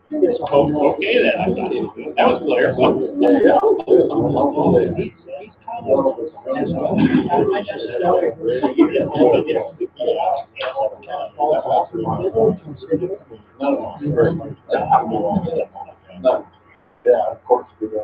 Okay, then I thought that was clear. Yeah, of course we do.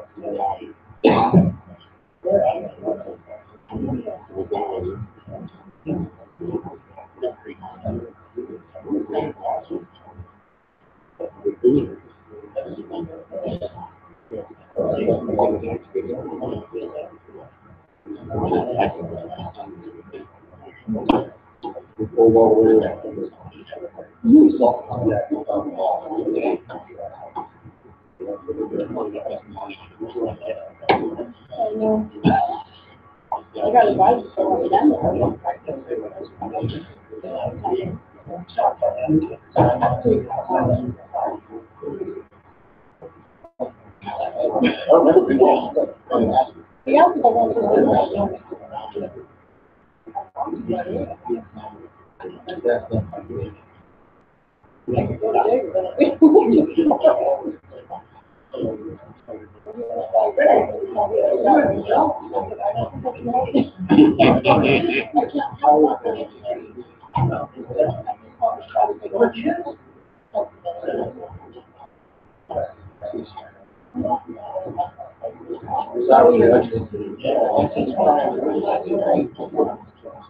I got a bike for them.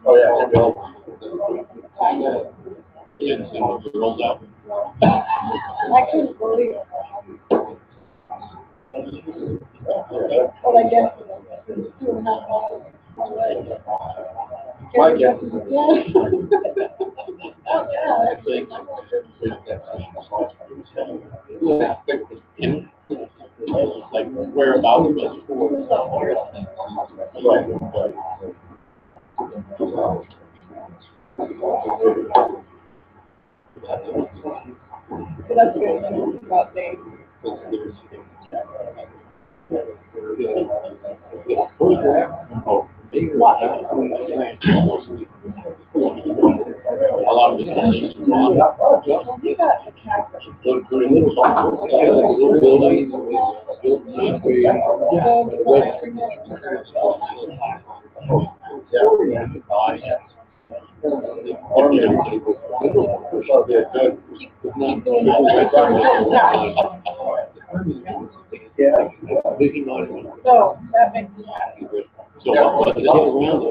Oh yeah, I couldn't believe it. Well, I guess it's 2.5 miles away. My guess is Yeah. Oh, yeah. Like whereabouts was That's good about things. a lot of the things You got a tractor. So that makes me happy. So what was it around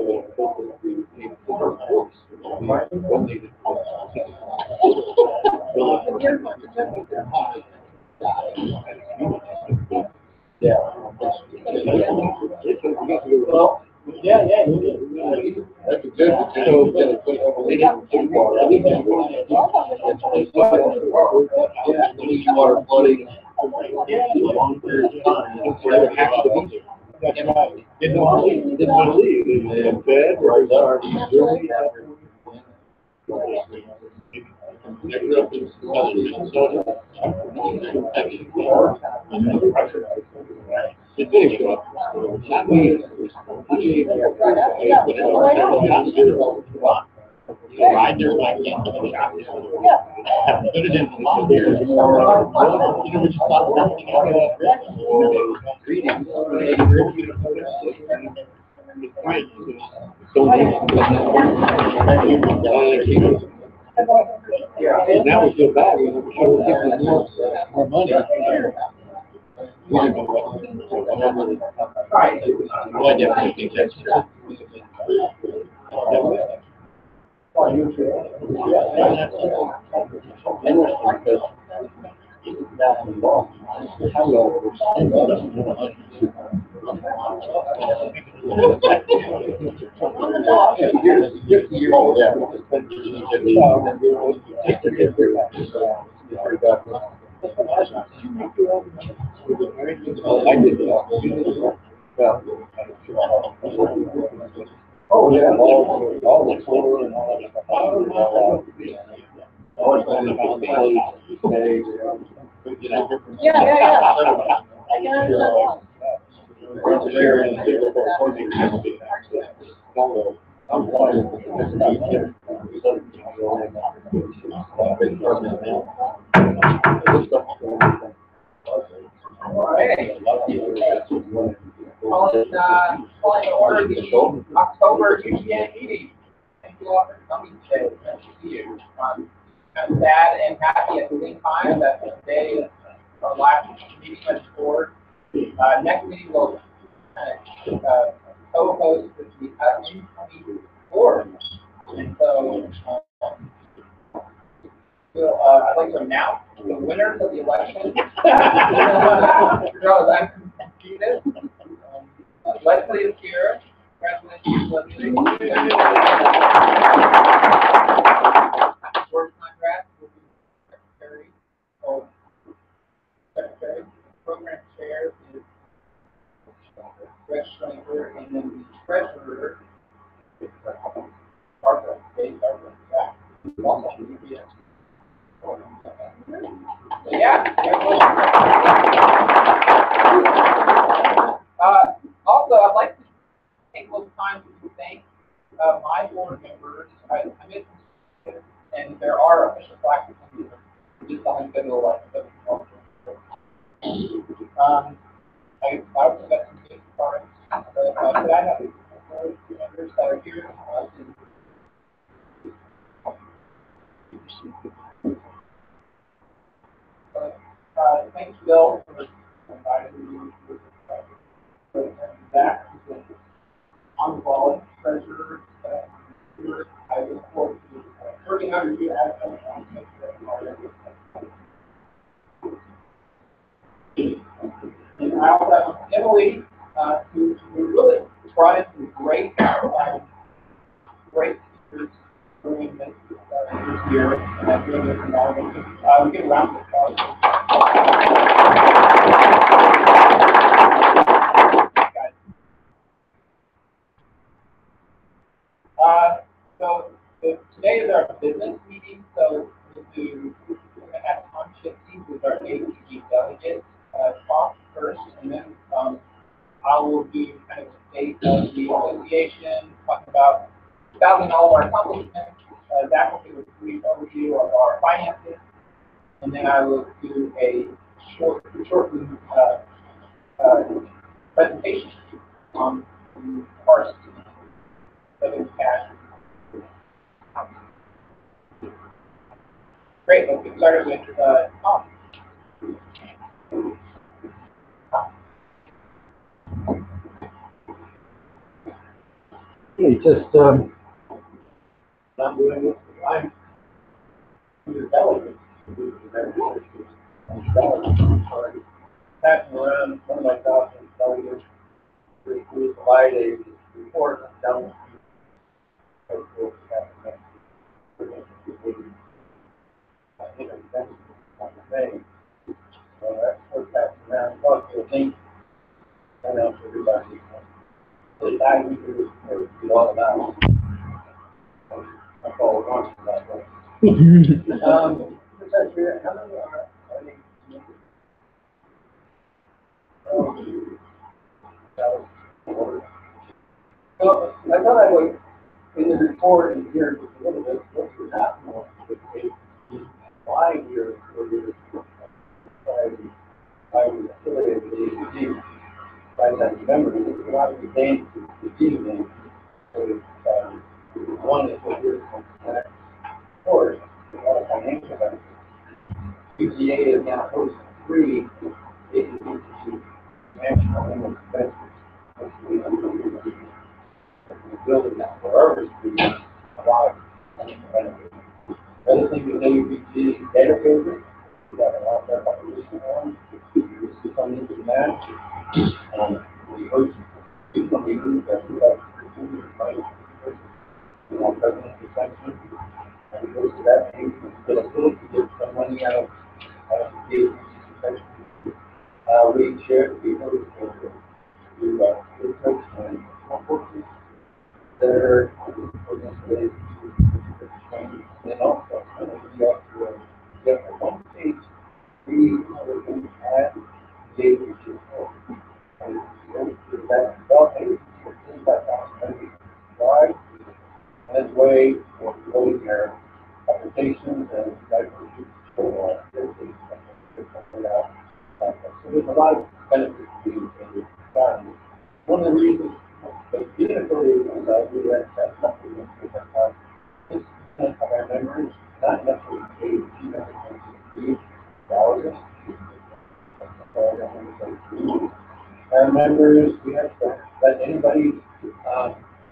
Yeah, that's a good one. Water flooding. Long period of time. Didn't want to leave. And fed, right up. I grew up in southern Minnesota. It did show up. Not me. Ride there like in the shop. Put it in the lawn here. You know, we just thought nothing of it. Now we feel bad. We should give them more money. Well, I definitely think that's true. Oh, yeah, all the solar and all that stuff. you know. Yeah. I can understand why. Calling to order the October UGA meeting. Thank you all for coming today. Nice to see you. I'm sad and happy at the same time that today our last meeting as a board. Next meeting will co-host the U24. And so I'd like to announce the winners of the election. Leslie is here. Congratulations, Leslie. Board contract will be secretary. Program chair is Greg Schlenker, and then the treasurer is Barbara. Also, I'd like to take a little time to thank my board members. I miss them, and there are official flags here. Just on the middle of I also got some good cards, but I have members that are here. Thanks, Bill, for inviting me to that. On the ball, treasurer, I look forward to serving under you as and I also have Emily, who really brought in some great speakers during this year, and during this environment. We get around to so today is our business meeting, so we're going to have Tom Shipsey, who's our ATG delegate, talk first, and then I will do kind of a state of the association, talking about all of our accomplishments. Zach will do a brief overview of our finances, and then I will do a short presentation on the parts of cash. Great, let's get started with Tom. Hey, just I'm doing this. I'm your delegate. Passing around one of my thoughts and delegates to provide a report on down. I think that's on the thing. So that's what passing around. Talk to a thing. And else everybody. So I need to do all about. That's all we're talking about. How many are so I thought I would, in the report and here, a little bit, what's your national, why you're I was affiliated with the ACG by that member, a lot of the names, the team names. So, one is what you're or a lot of financial benefits. UGA is now hosting 3 ACG national annual expenses. Building that for others to be a lot of financial benefits. The other thing with ACG is data filters. We got a lot of population on. We come into the match. We host some meetings that we have president's section. And we go to that meeting and get a little to get some money out of the ACG section. We share the people to folks and unfortunately they're and also we have to get at one stage we have a lot of benefits to the environment. One of the reasons, but being affiliated with the UGA, that's something that's it's of our members, not necessarily paid, dollars. Our members, we have to let anybody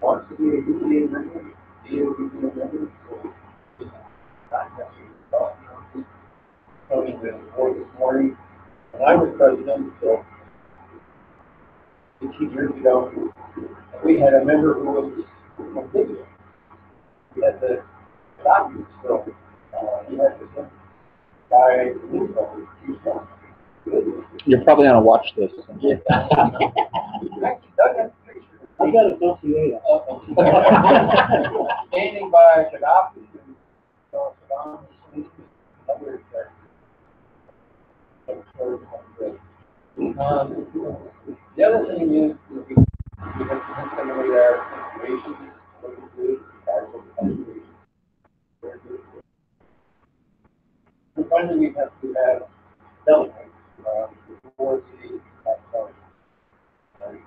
wants to be a UGA member, be a UGA member. So it's not necessarily cost. Coming to the board this morning, and I was president until 18 years ago. And we had a member who was from India. He had the documents, so he had the guy. You're probably on a watch list. Yeah. I got a dossier. Standing by Gaddafi and Saddam Hussein, others there. The other thing is, we have some of their information, what we do, and finally, we have to have delegates before the delegates.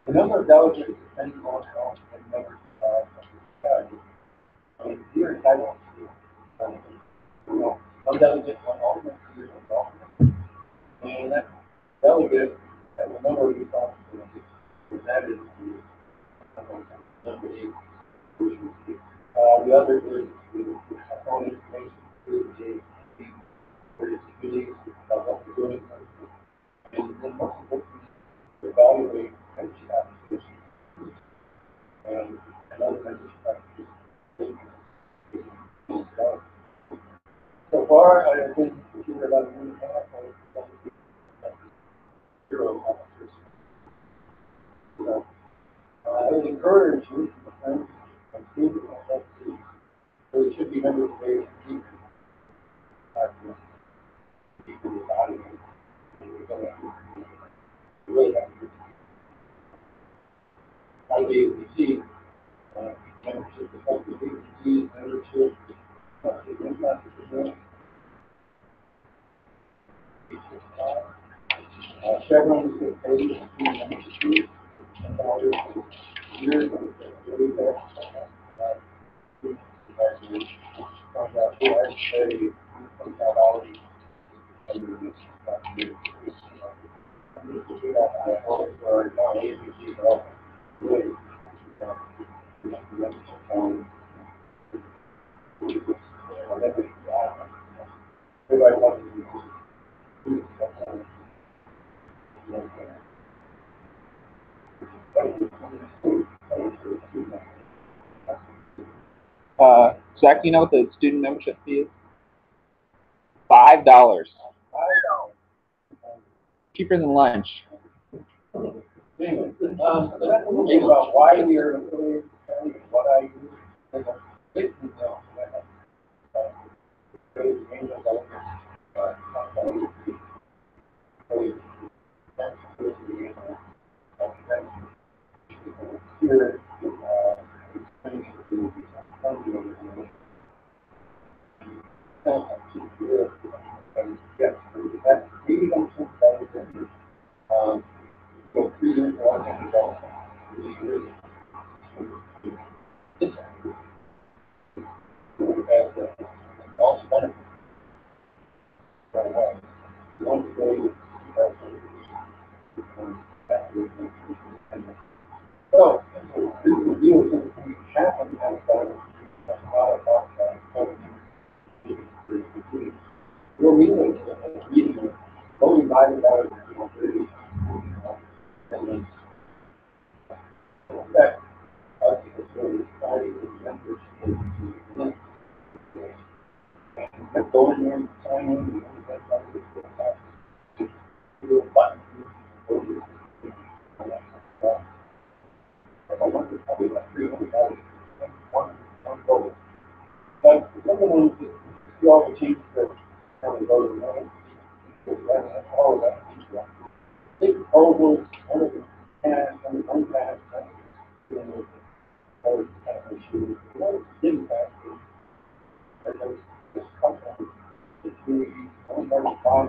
The number of delegates depends on how many members I mean, here I don't see some delegates on alternate, here on alternate. And that delegate, that the number of responsibilities, that is number 8. The other is the phone information to the community of what we're doing. And then most importantly, evaluate energy applications and other energy practices. So far, I have been here about a year and a half. Zero officers. So, I would encourage you, friends, and students, so it should be members of the ACT. People with body. Really have to. How do you see membership of the ACT, membership Chevron is paid membership. Years really fast. Zach, do you know what the student membership fee is? $5. Cheaper than lunch. Anyway, about why we are affiliated with what I use. There's a big detail here, yes, that's maybe don't think that is it. So 3 years ago, I think about 3 years. Also benefits. One day, so, this deal with happened has a lot of we're meeting, going by the hours, and then that us as really excited with members and going in, signing, and do a button. I wonder probably like $300 one vote. But someone who see all the changes that kind of go to the money, all of that. Big proposals, one of them passed, and one passed, and or kind of issue. One didn't pass. And there was this company, it's really one very fine.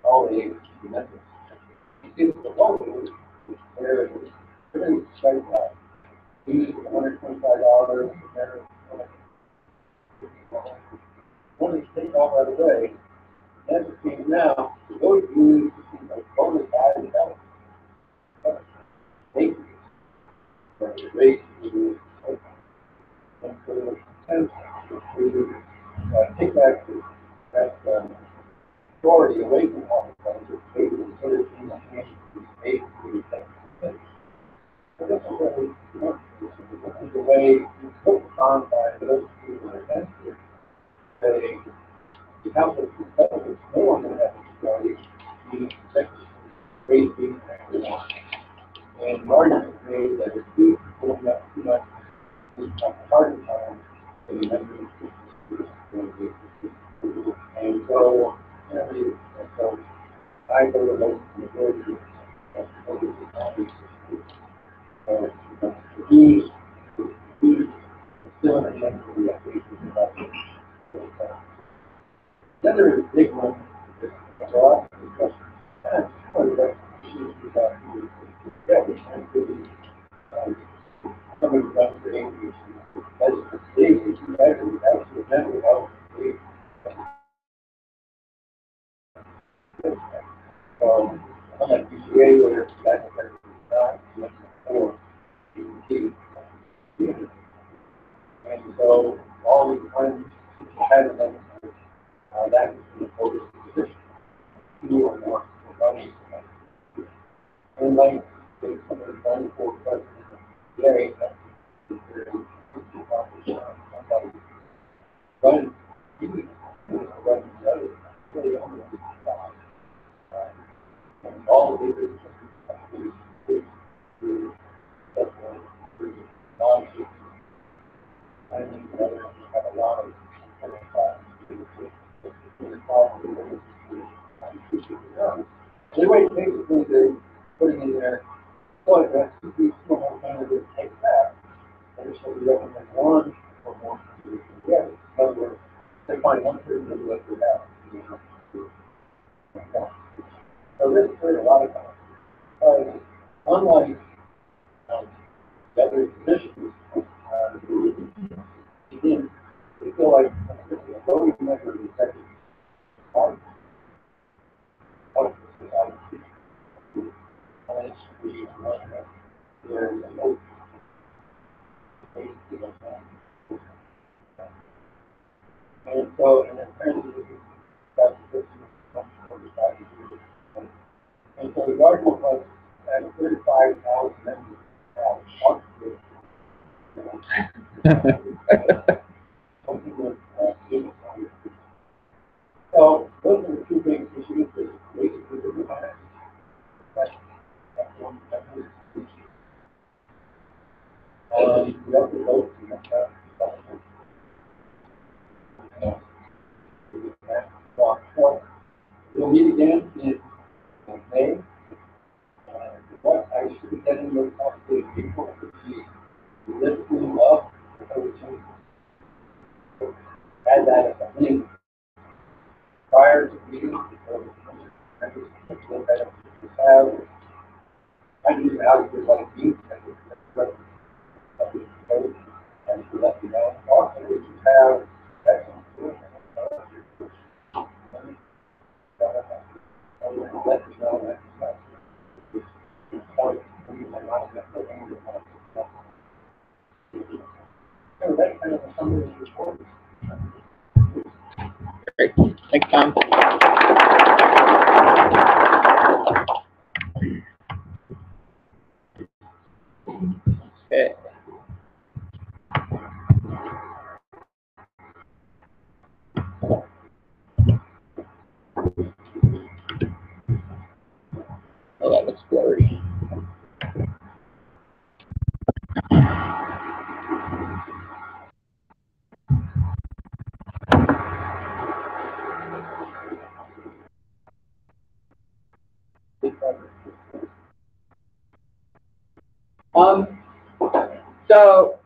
all the agency methods. You see the local, where everything's straight out. These $125, one is taken off right away. As it seems now, those units like bonus added out. They raise and so the intent to take that authority away from all the funds, it's paid to put it in the hands of the state to the executive. So this is the way you put on by those people that are against it. The council of competitors, no one will have the authority to raise these taxes. And the argument is made that if you put up too much, it's a hard time to remember. And so, so I go to the majority of he's still in the end of the application about this. Then there is a big one, a lot of discussion. Somebody runs for English. As the state is actually mental health. Unlike UGA, where it's not for and so all the claims had them, that is the focus position. Two or more money. And like somebody done for president today, but and all of these I think have a lot of anyway, basically they're putting in there, but that's two small kind of take that. And so we recommend one or more together. In other words, they find one person and let it out. So this is a lot of times. Unlike the other positions, again, we feel like the voting measure is effective. And so, and apparently, that's and so the article was at 35,000 members. So those are the two big issues that basically the finance. That's one. The other votes in the we'll meet again in May. What I should be getting those possibly people to be listening up, add that as a link prior to the meeting. I use algebra like me and to let you know. Also, we have let you know that kind of a summary of the report. Great. Thanks, Tom. Okay. Oh, that looks blurry. So,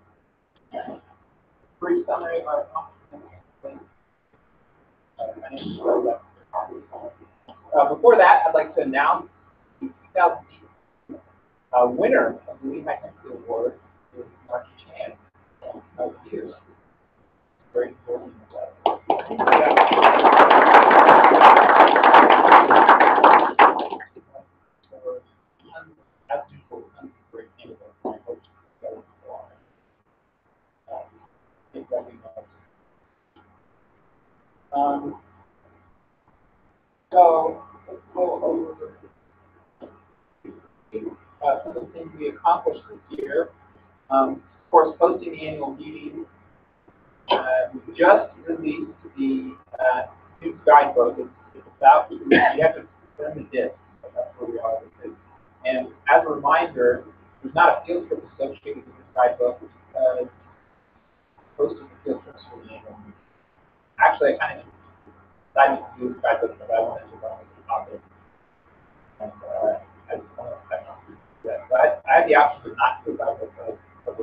brief summary of our before that, I'd like to announce the 2008 winner of the Lee High Country Award is Mark Chan of Hughes. Very important. So let's go over some of the things we accomplished this year. Of course, hosting the annual meeting. We just released the new guidebook. It's about, you have to turn the disc. So that's where we are with it. And as a reminder, there's not a field trip associated with this guidebook. Hosting the field trips for the annual meeting. Actually, I kind of decided to do this guidebook, but I wanted to run with the topic. And I just want to do that. So I had the option to not do a guidebook, but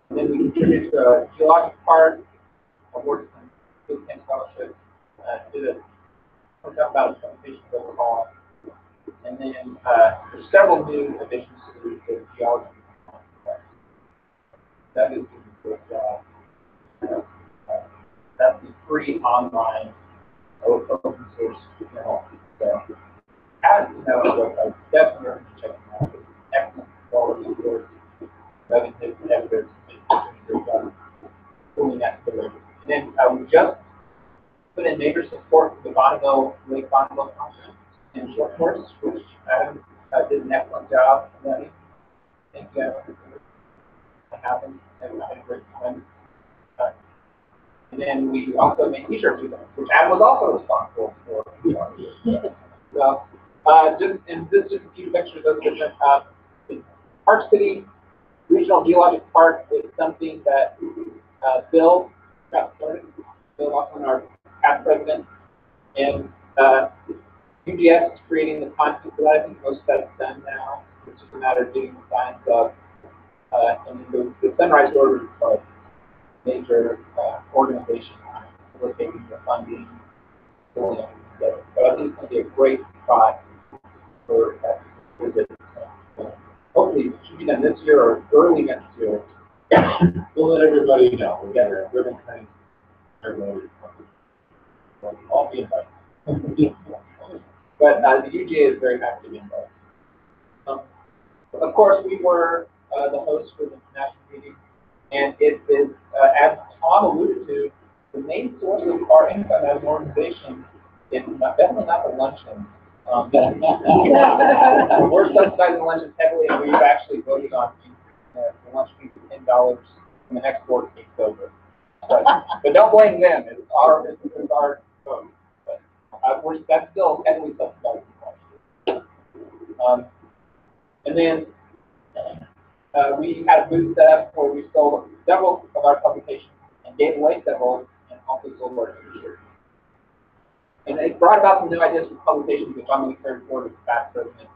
and then we contributed to a geologic part, awarded some good 10 scholarships, did about a presentation overall. And then there's several new additions to the geology. That is doing a good job. That's the free online open source journal. So, as you know, I definitely recommend checking out. It's excellent quality work. That is the editors pulling that together. And then we just put in major support for the Bonneville Lake Bonneville conference in short course, which Adam did an excellent job running. I think that happened, and I had a great time. And then we also made t-shirts with them, which Adam was also responsible for. So, and this is just a few pictures of different Park City Regional Geologic Park is something that Bill got started. Bill Austin, our past president, and UGS is creating the content for that. I think most of that's done now. It's just a matter of getting the science up. And the Sunrise Order is like major organization facilitating the funding, pulling everything together. But I think it's going to be a great spot for this. Hopefully, it should be done this year or early next year. We'll let everybody know. We got a ribbon cutting. Everybody, I'll be invited. But the UGA is very happy to be involved. Of course, we were the host for the international meeting, and it is, as Tom alluded to, the main source of our income as an organization is definitely not the luncheon. We're subsidizing lunches heavily, and we've actually voted on the lunch fee for $10 when the next board takes over. But don't blame them. It's our vote. But that's still heavily subsidizing lunch. And then we had a booth set up where we sold several of our publications and gave away several, and also sold our t-shirts. And it brought about some new ideas for publications, which I'm going to carry forward as past president,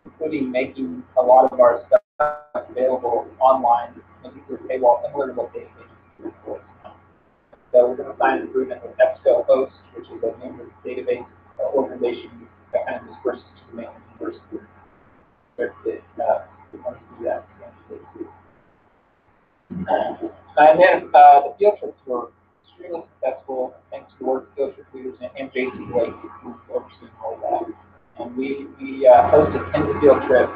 including making a lot of our stuff available online, making through a paywall similar to what they do. So we're going to sign an agreement with EBSCO Host, which is a member database organization that kind of disperses to the main university. We want to do that. And then the field trips were extremely successful, thanks to the work of field trip leaders and Jason Blake, who's overseeing all of that. And we hosted 10 field trips.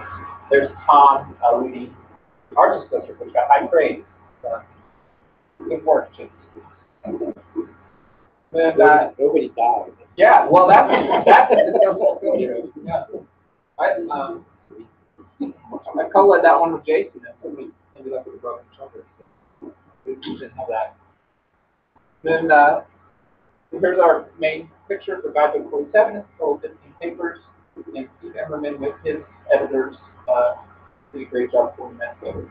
There's Tom leading our field trip, which got high grades. Good work, Jason. And, Nobody died. yeah, well, that's a successful field trip. Yeah. I co-led that one with Jason, and we ended up with a broken shoulder. We didn't have that. Then here's our main picture for Guidebook 47. It's full of 15 papers. And Steve Emmerman with his editors did a great job pulling that together.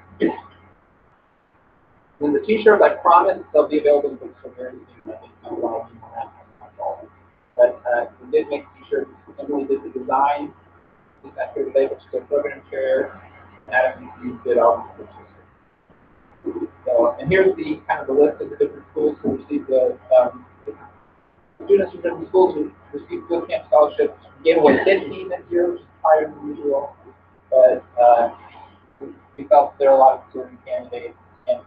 Then the t-shirts, I promised, they'll be available in bookstore very soon. I think a lot of people have them. But we did make t-shirts. Emily did the design. He's not here today, but she's a program chair. Adam, you did all the pictures. So, and here's the kind of the list of the different schools who received the students from different schools who received field camp scholarships. We gave away 15 this year, which is higher than usual. But we felt there are a lot of touring candidates and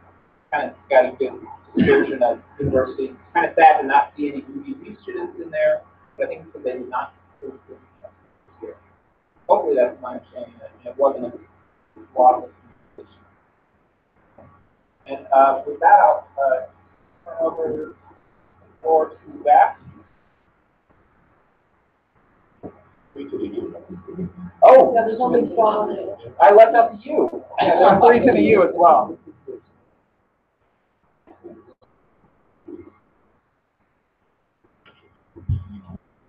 kind of got a good description of diversity. It's kind of sad to not see any UGA students in there, but I think because they did not this year. Hopefully that's my understanding that it wasn't a lot of this. And with that, I'll turn over the floor to Zach. Oh, Yeah, there's only one. I left out the U. Yeah, there's 3 to the U as well.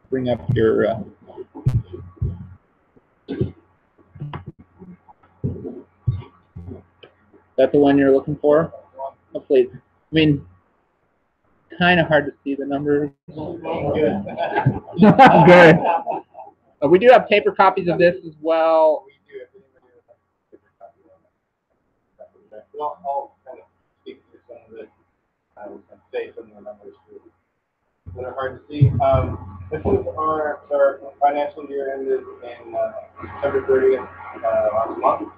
Bring up your. That's the one you're looking for? Hopefully, I mean, kind of hard to see the numbers. Good. We do have paper copies of this as well. I'll kind of speak to some of it and say some of the numbers too that are hard to see. This is our financial year ended in September 30th last month.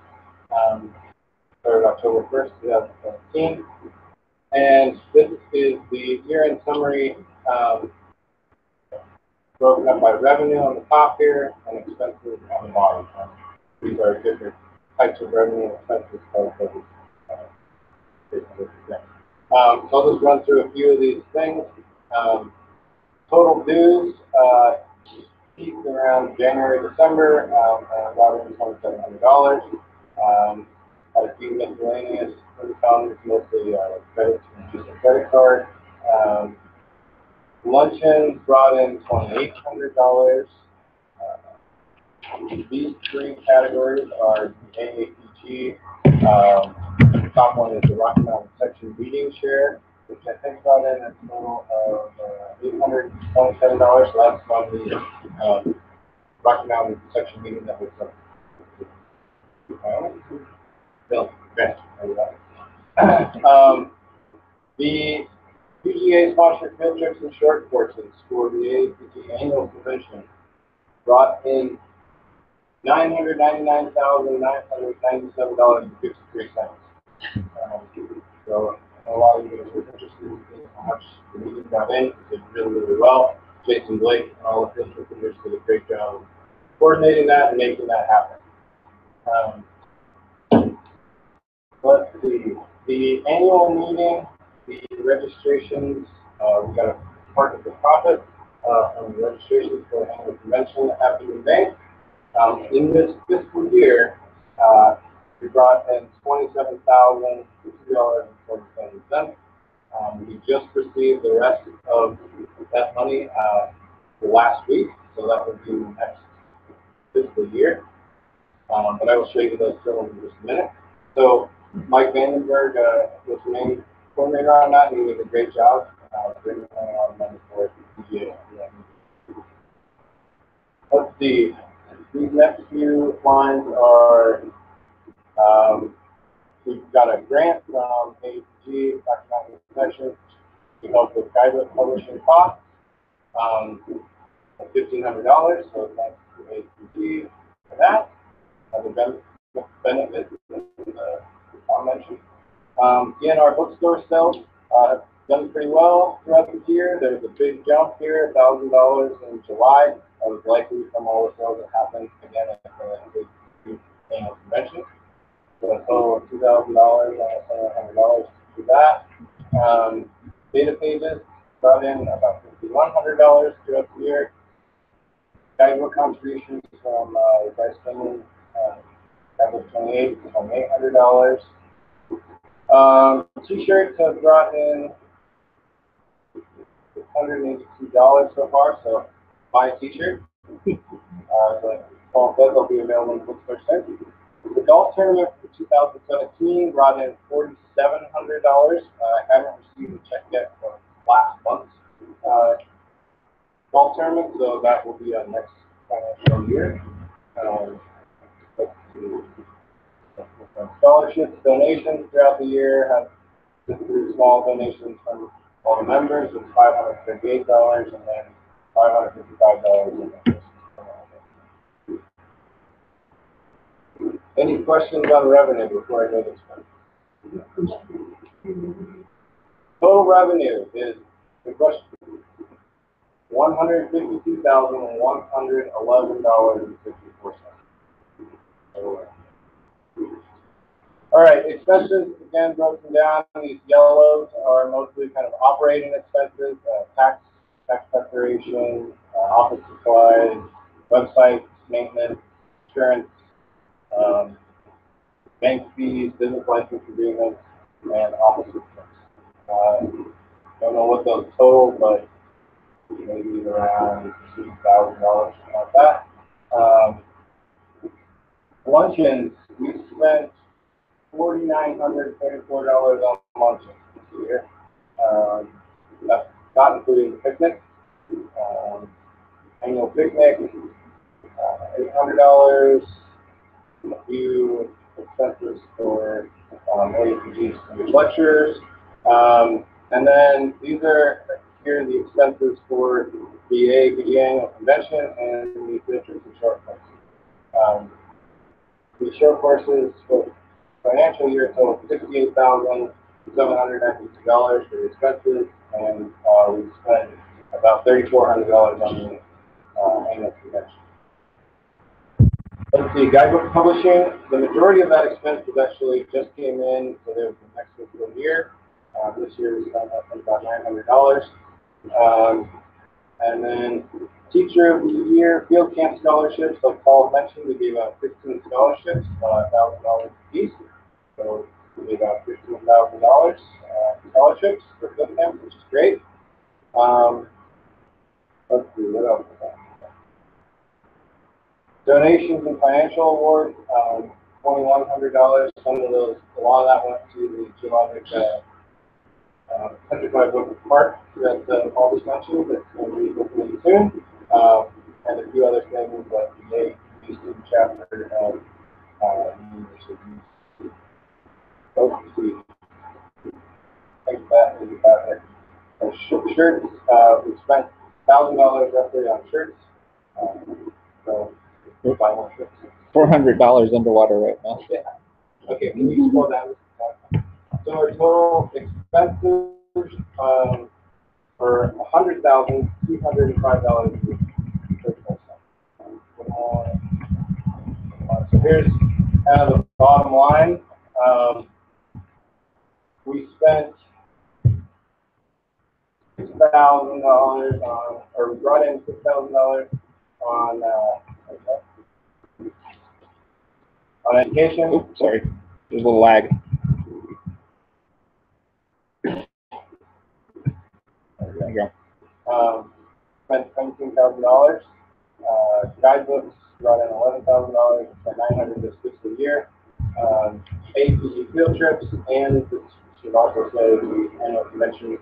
Started October 1st, 2017. And this is the year-end summary broken up by revenue on the top here and expenses on the bottom. These are different types of revenue and expenses. So I'll just run through a few of these things. Total dues peaked around January, December, about $2,700. Had a few miscellaneous incomes, mostly credits from just a credit card. Luncheons brought in $2,800. These 3 categories are the AAPG. The top one is the Rocky Mountain Section Meeting Share, which I think brought in a total of $827. So that's from the Rocky Mountain Section Meeting that was Bill. The UGA sponsored field trips and short courses for the AAPG annual convention brought in $999,997.53. So a lot of you guys were interested in how much the meeting got in. It did really, really well. Jason Blake and all the field trip leaders did a great job of coordinating that and making that happen. Let's see. The annual meeting, the registrations, we got a part of the profit from the registrations for the annual convention that happened in May. In this fiscal year, we brought in $27,002.47. We just received the rest of that money last week, so that would be next fiscal year. But I will show you those totals in just a minute. So Mike Vandenberg was the main coordinator on that, and he did a great job bringing a lot of money for UGA. Let's see. These next few lines are, we've got a grant from AAPG, Rocky Mountain Section, to help with guidebook publishing costs, $1,500, so thanks to AAPG for that. Other benefits I'll mention. Again, our bookstore sales have done pretty well throughout the year. There's a big jump here, $1,000 in July. That was likely from all the sales that happened again at the annual convention. So a total of $2,000, $700 to that. Data pages brought in about $5,100 throughout the year. Guidebook contributions from the price spending, that was $2,800. T-shirts have brought in $182 so far, so buy a t-shirt. Paul said they'll be available in bookstore soon. The golf tournament for 2017 brought in $4,700. I haven't received a check yet for last month's golf tournament, so that will be next financial year. Scholarships, donations throughout the year have been through small donations from All the members was $538, and then $555 in interest. Any questions on revenue before I go to expenses? Total revenue is the question. $152,111.54. All right, expenses, again, broken down. These yellows are mostly kind of operating expenses, tax preparation, office supplies, website maintenance, insurance, bank fees, business license agreements, and office expenses. Don't know what those total, but maybe around $2,000, something like that. Luncheons, we spent $4,934 on luncheons this year. That's not including the picnic. Annual picnic, $800. A few expenses for APGs and lectures. And then these are here the expenses for the annual convention and the interest and short courses. The short courses for financial year total $68,792 for the expenses, and we spent about $3,400 on the annual convention. Let's see, guidebook publishing. The majority of that expense was actually just came in for the next fiscal year. This year we spent about $900. And then teacher of the year, field camp scholarships, like Paul mentioned, we gave out 15 scholarships, $1,000 each. So we gave out $15,000 scholarships for field camp, which is great. Let's see, what else is that? Donations and financial awards, $2,100. Some of those, a lot of that went to the geologic Countrywide Book Park that Paul just mentioned. That's going to be opening soon. And a few other things like the student chapter of university. See. I think that is about it. Shirts, we spent $1,000 roughly on shirts. So buy more shirts. $400 underwater right now. Yeah. Okay, can you slow down? So our total expenses for $100,205. So here's kind of the bottom line. We spent $6,000 on, or we brought in $6,000 on education. Oops, sorry, there's a little lag. There you go. Spent $17,000. Guidebooks brought in $11,000. Spent $900 this fiscal year. APG field trips, and this should also say the annual convention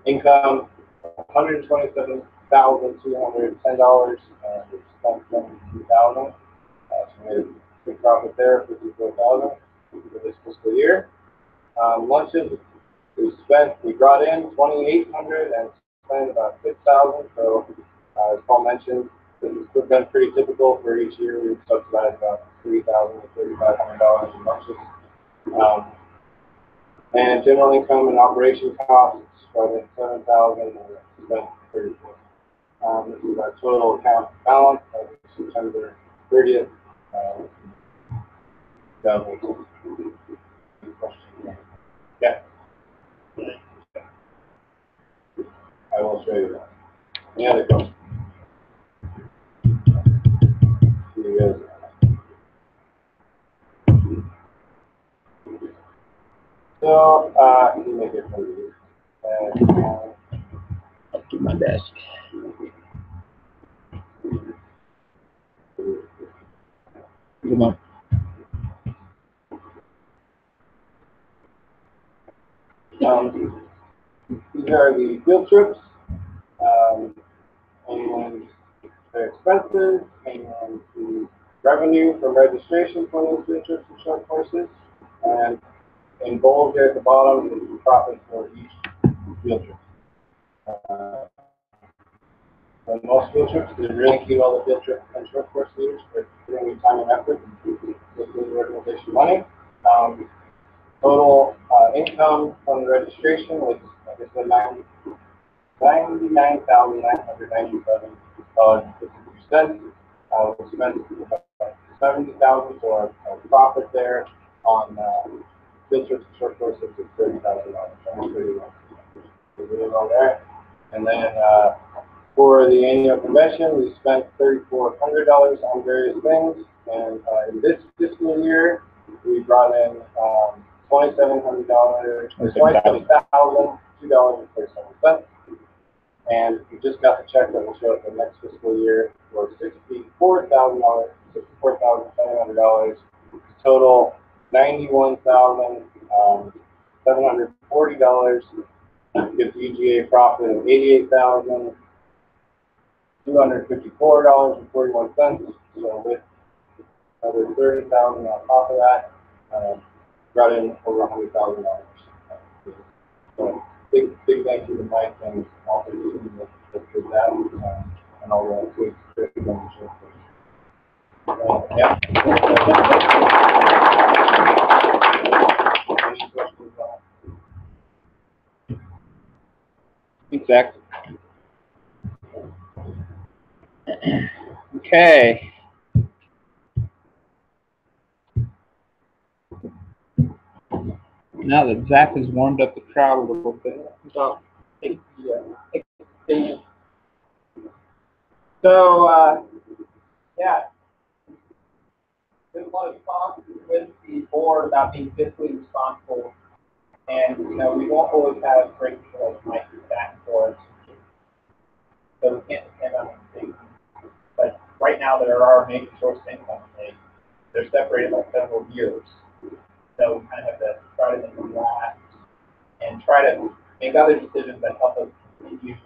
income $127,210, and we spent $72,000. So we made a big profit there, $54,000 for this fiscal year. Lunches, we brought in $2,800 and spent about $6,000. So as Paul mentioned, this has been pretty typical for each year. We've subsidized about $3,000 to $3,500 in lunches. And general income and operation costs brought in $7,000 and spent $34,000. This is our total account balance as of September 30th. Yeah. I will show you that. Any other questions? So, you make it for you. Up to my desk. Come on. These are the field trips, and their expenses, and the revenue from registration for those field trips and short courses. And in bold here at the bottom is the profit for each field trips. On most field trips, they really keep all the field trip and short course leaders for putting in time and effort with the organization money. Total income from the registration was, like I said, $99,997.52. We spent about $70,000 for our profit there on field trips and short courses of $30,000. Almost pretty well. Really well there. And then for the annual convention, we spent $3,400 on various things. And in this fiscal year, we brought in $27,002.37. And we just got the check that will show up for next fiscal year for $64,700. Total $91,740. Gives UGA a profit of $88,254.41. So with another $30,000 on top of that, brought in over $100,000. So big thank you to Mike and all the team that did that, and all the good membership. Yeah. Any questions on that? Exactly. Okay. Now that Zach has warmed up the crowd a little bit. So, yeah, there's a lot of talk with the board about being fiscally responsible, and we won't always have great control of Mike back and forth, so we can't depend on anything. But right now, there are major sources of income. They're separated by several years, so we kind of have to try to think of that and try to make other decisions that help us continue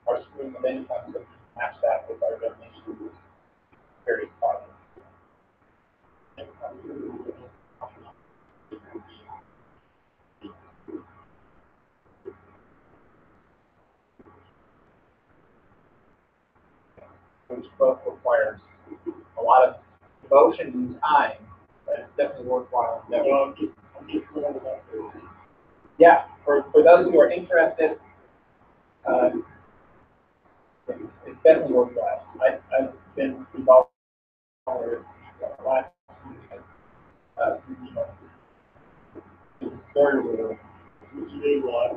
our stream of income so we can match that with our donations to various causes. Which both requires a lot of devotion and time, but it's definitely worthwhile. Yeah, for those who are interested, it's definitely worthwhile. I've been involved with the last very little. Usually what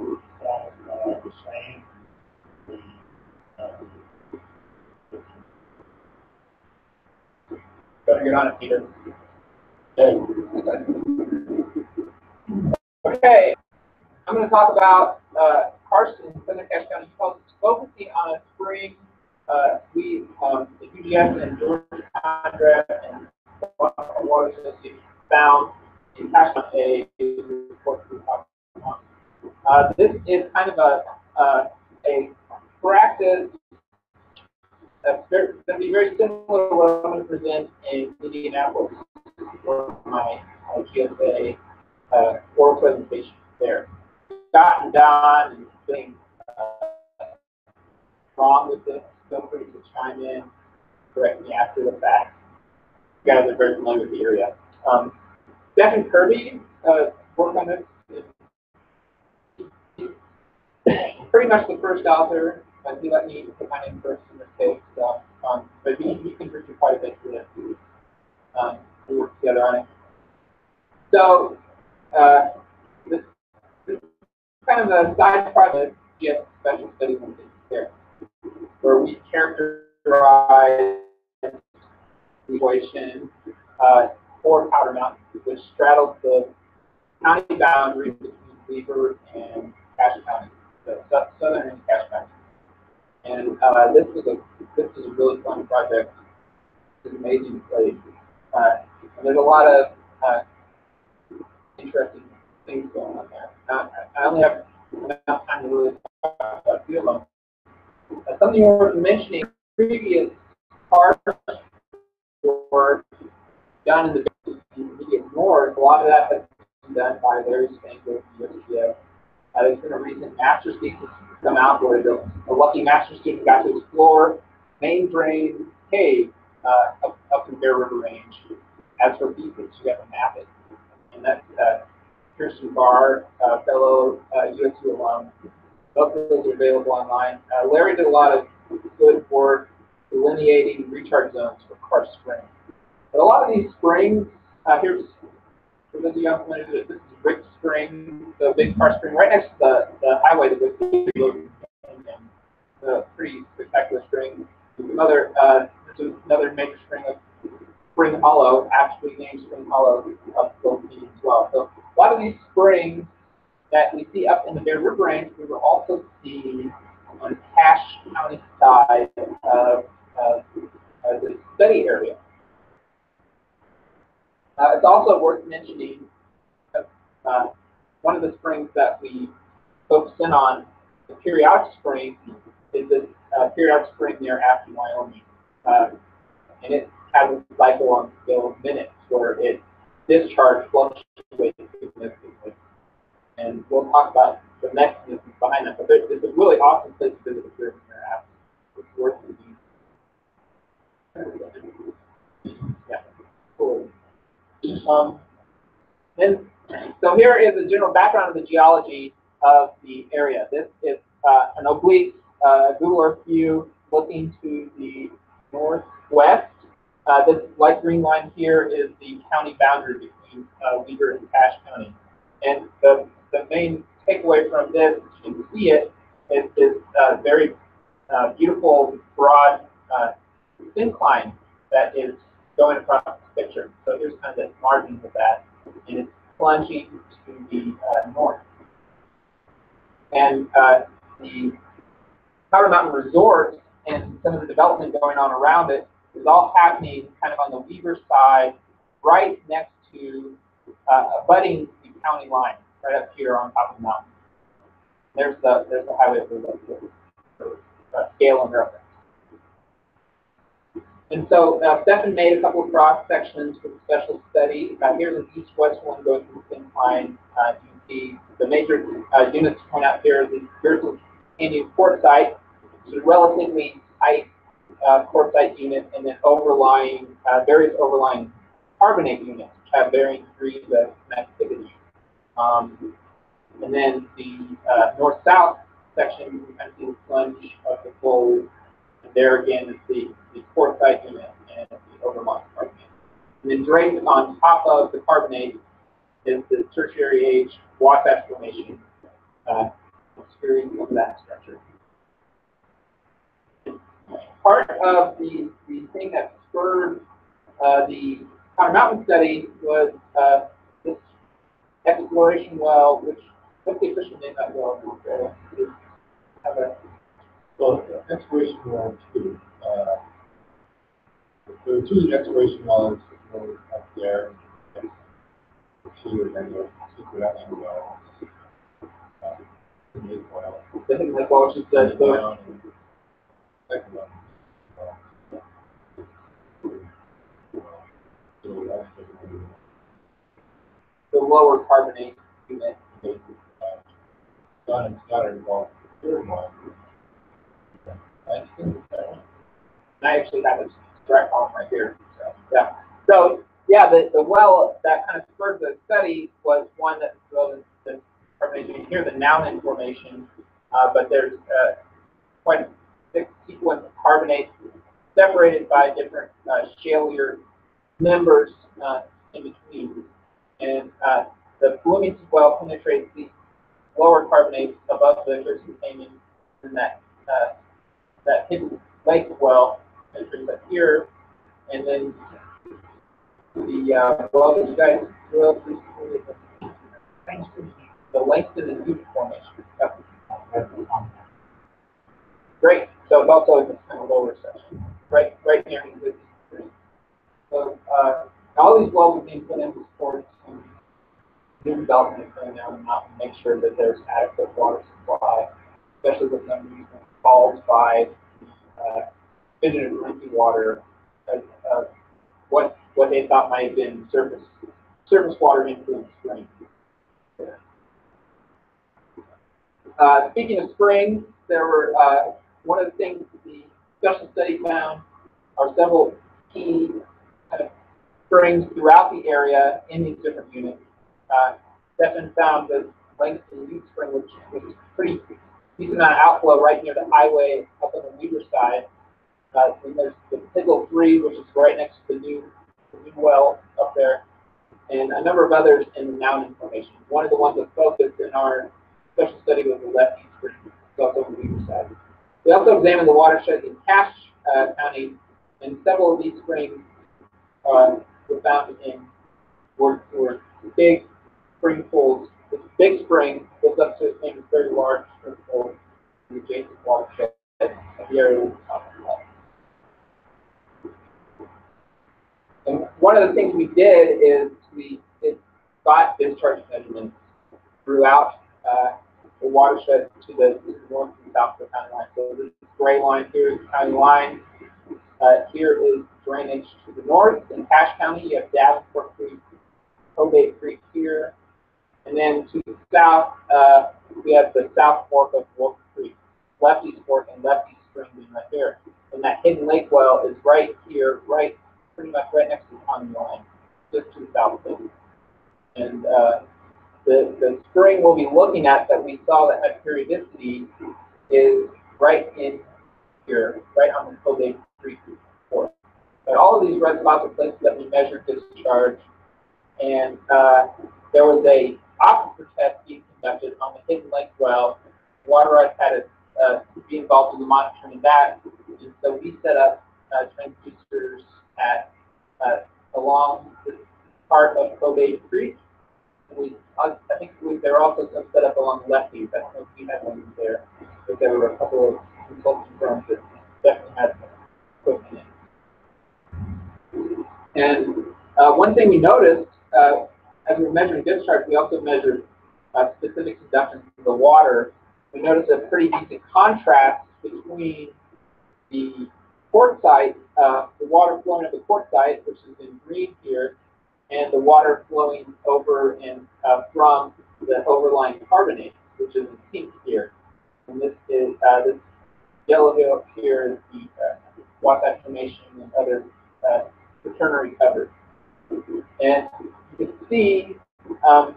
the same. Better get on it, Peter. Okay, I'm going to talk about Carson, Southern Cache County, focusing on a spring. We, the UGA and George Conrad and Water Association found in Cache County a report we talked about. This is kind of a practice that's going to be very similar to what I'm going to present in Indianapolis for my GSA oral presentation there. Scott and Don and things wrong with this, feel free to chime in, correct me after the fact. You guys are very familiar with the area. Stephen Kirby worked on this. Pretty much the first author. He let me put my name first in this case, but he contributed quite a bit to this. We worked together on it. So this is kind of a side project, yes, special studies on there, where we characterize the situation for Powder Mountain, which straddles the county boundary between Weaver and Cache County, the southern and Cache County. And this is a really fun project. It's an amazing place. And there's a lot of interesting things going on there. I only have enough time to really talk about a few of them. Something worth mentioning: previous parts were done in the immediate north. A lot of that has been done by various things with the UGA. There's been a recent master's thesis come out where a lucky master's student got to explore main drain cave up in Bear River Range. As for thesis, you have to map it. And that's Kirsten Barr, fellow USU alum. Both of those are available online. Larry did a lot of good work delineating recharge zones for karst springs. But a lot of these springs, here's for those of you unfamiliar with it, this is Rick Spring, the big karst spring right next to the highway that goes to the pretty spectacular spring. Another, this is another major spring of Spring Hollow, aptly named Spring Hollow, up Philippines as well. So a lot of these springs that we see up in the Bear River Range, we will also see on Cache County side of the study area. It's also worth mentioning one of the springs that we focus in on, the periodic spring, is this periodic spring near Afton, Wyoming. And it has a cycle on the scale of minutes where it discharge fluctuates significantly. And we'll talk about the mechanisms behind that. But it's a really awesome place to visit if you're in Afton. It's worth it. Yeah, cool. And so here is a general background of the geology of the area. This is an oblique Google Earth view looking to the northwest. This light green line here is the county boundary between Weber and Cache County. And the main takeaway from this, as you can see it, is this very beautiful, broad incline that is going across the picture. So here's kind of the margins of that. And it's plunging to the north. And the Powder Mountain Resort and some of the development going on around it is all happening kind of on the Weber side, right next to abutting the county line, right up here on top of the mountain. There's the highway for scale and reference. And so Stefan made a couple of cross sections for the special study. Here's an east-west one going through the incline. You can see the major units to point out here. Here's the Canyon quartzite, which is a relatively tight quartzite unit, and then overlying various overlying carbonate units, which have varying degrees of connectivity. And then the north-south section, you can kind of see the plunge of the fold. And there again is the quartzite unit and the overlying carbonate. And then draped on top of the carbonate is the tertiary age Wasatch Formation, obscuring some of that structure. Part of the thing that spurred the Powder Mountain study was this exploration well, what's the official name of that well? Well, exploration well 2. There are 2 exploration wells up there. And 2 and then the secret action well. I think like well, just the second one. the lower carbonate unit. Not involved. Third one. I think that one. I actually have a direct column right here. So yeah. So yeah, the well that kind of spurred the study was one that was the carbonate here, the Nownan Formation, but there's quite a thick sequence of carbonates separated by different shalier members in between. And the Bloomington well penetrates these lower carbonates above the Gerson Canyon, and that hidden lake well penetrates up here, and then the well that you guys drilled recently is the Langston and Butte Formation. Yep. Great. So it's also in the kind of lower section, right near the street. So all these wells are being put in to support new development going down the mountain, make sure that there's adequate water supply, especially with them being caused by vision of drinking water, what they thought might have been surface water influenced spring. Speaking of springs, there were one of the things the special study found are several key kind of springs throughout the area in these different units. Stefan found the Langston Ute Spring, which was pretty decent amount of outflow right near the highway up on the Weaver side. And there's the Pickle 3, which is right next to the new well up there, and a number of others in the mountain formation. One of the ones that focused in our special study was the Lefty Spring, also on the Weaver side. We also examined the watersheds in Cache County, and several of these springs were found in were big spring pools. This big spring goes up to a very large spring pool in the adjacent watershed of the area we were talking about. And one of the things we did is we got discharge measurements throughout the watershed to the north and south of the county line. So this gray line here is the county line. Here is drainage to the north. In Cache County, you have Davenport Creek, Cobay Creek here. And then to the south, we have the South Fork of Wolf Creek, Lefty's Fork and Lefty's Spring being right here. And that hidden lake well is right here, pretty much right next to the county line, just to the south of it. And the spring we'll be looking at that we saw that had periodicity is right in here, right on the Cobay Creek Fork. But all of these red spots are places that we measured discharge, and there was a aquifer test being conducted on the hidden lake well. Water rights had to be involved in the monitoring of that, and so we set up transducers at along this part of Cobay Creek. And I think there were also some set up along Lefty. I don't know if we had one there, but there were a couple of consulting firms that definitely had equipment in. And one thing we noticed as we were measuring discharge, we also measured specific conductance of the water. We noticed a pretty decent contrast between the port site, the water flowing at the port site, which is in green here, and the water flowing over and from the overlying carbonate, which is in pink here. And this is this yellow here is the Wasatch Formation and other quaternary covers. And you can see a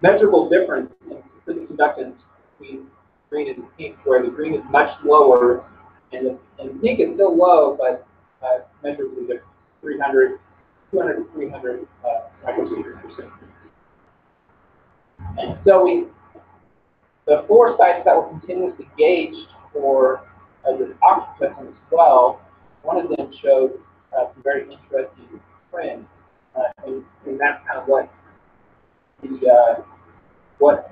measurable difference in specific conductance between green and pink, where the green is much lower, and pink is still low, but measurably different, 200 to 300 micrometers per second. And so the 4 sites that were continuously gauged for this aquifer test as well, one of them showed some very interesting trends, and that's kind of what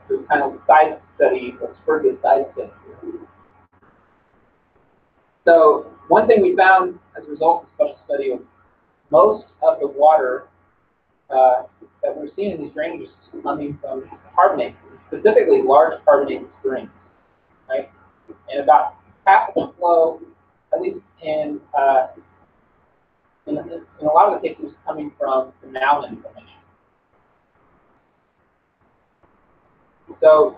the kind of side study, what spurred the side study. So one thing we found as a result of the special study was most of the water that we're seeing in these drainages is coming from carbonate, specifically large carbonate springs, right? And about half the flow, at least in a lot of the cases, coming from the mountain formation. So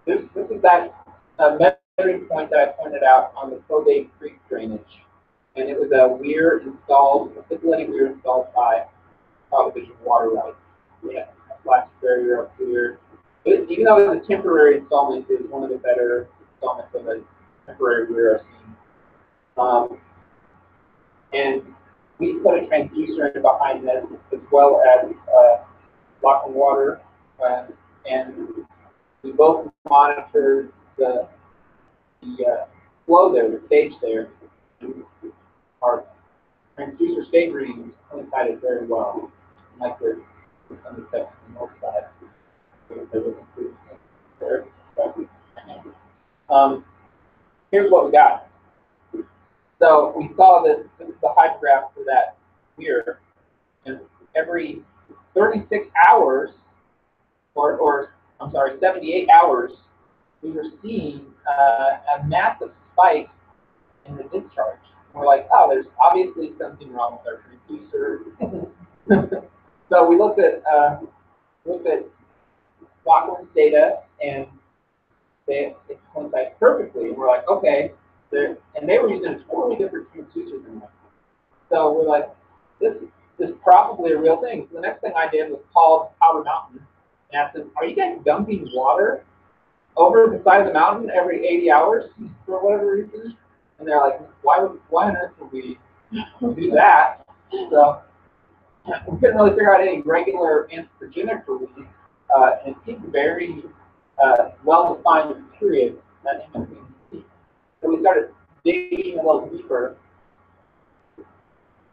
this is that measuring point that I pointed out on the Cobay Creek drainage, and it was a weir installed, a stipulated weir installed by Prohibition Water Rights. We had a flash barrier up here. But even though it's a temporary installment, it was one of the better installments of a temporary weir I've seen. And we put a transducer in behind this, as well as lock and water, and we both monitored the flow there, the stage there. Our transducer stage readings coincided very well, like the on the text on the north side. Here's what we got. So we saw that this is the hydrograph for that weir, and every 36 hours, or I'm sorry, 78 hours, we were seeing a massive spike in the discharge. We're like, oh, there's obviously something wrong with our transducer. So we looked at plot this data, and it coincides perfectly. And we're like, okay, and they were using a totally different transducer than us. So we're like, this is probably a real thing. So the next thing I did was call Powder Mountain and asked them, are you guys dumping water over the side of the mountain every 80 hours for whatever reason? And they're like, why on earth would we do that? So we couldn't really figure out any regular anthropogenic release, and it seemed very well-defined period in between. So we started digging a little deeper,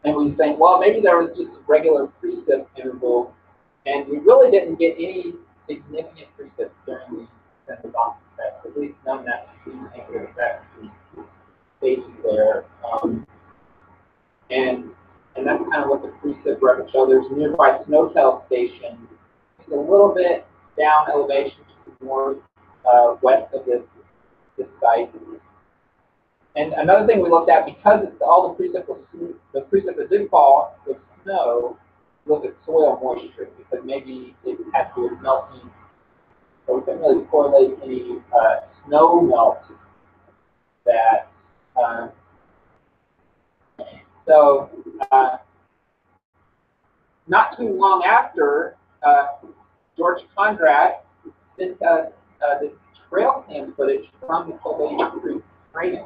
and we think, well, maybe there was just a regular precip interval, and we really didn't get any significant precip during the Boston effect, at least none that seemed to affect the stages there. And that's kind of what the precip record shows. There's a nearby Snowtail station. It's a little bit down elevation, just north west of this site. And another thing we looked at, because all the precip that did fall was snow, looked at soil moisture, because maybe it had to do with melting. So we couldn't really correlate any snow melt that. Not too long after, George Conrad sent us the trail cam footage from the Cultivation Creek drainage.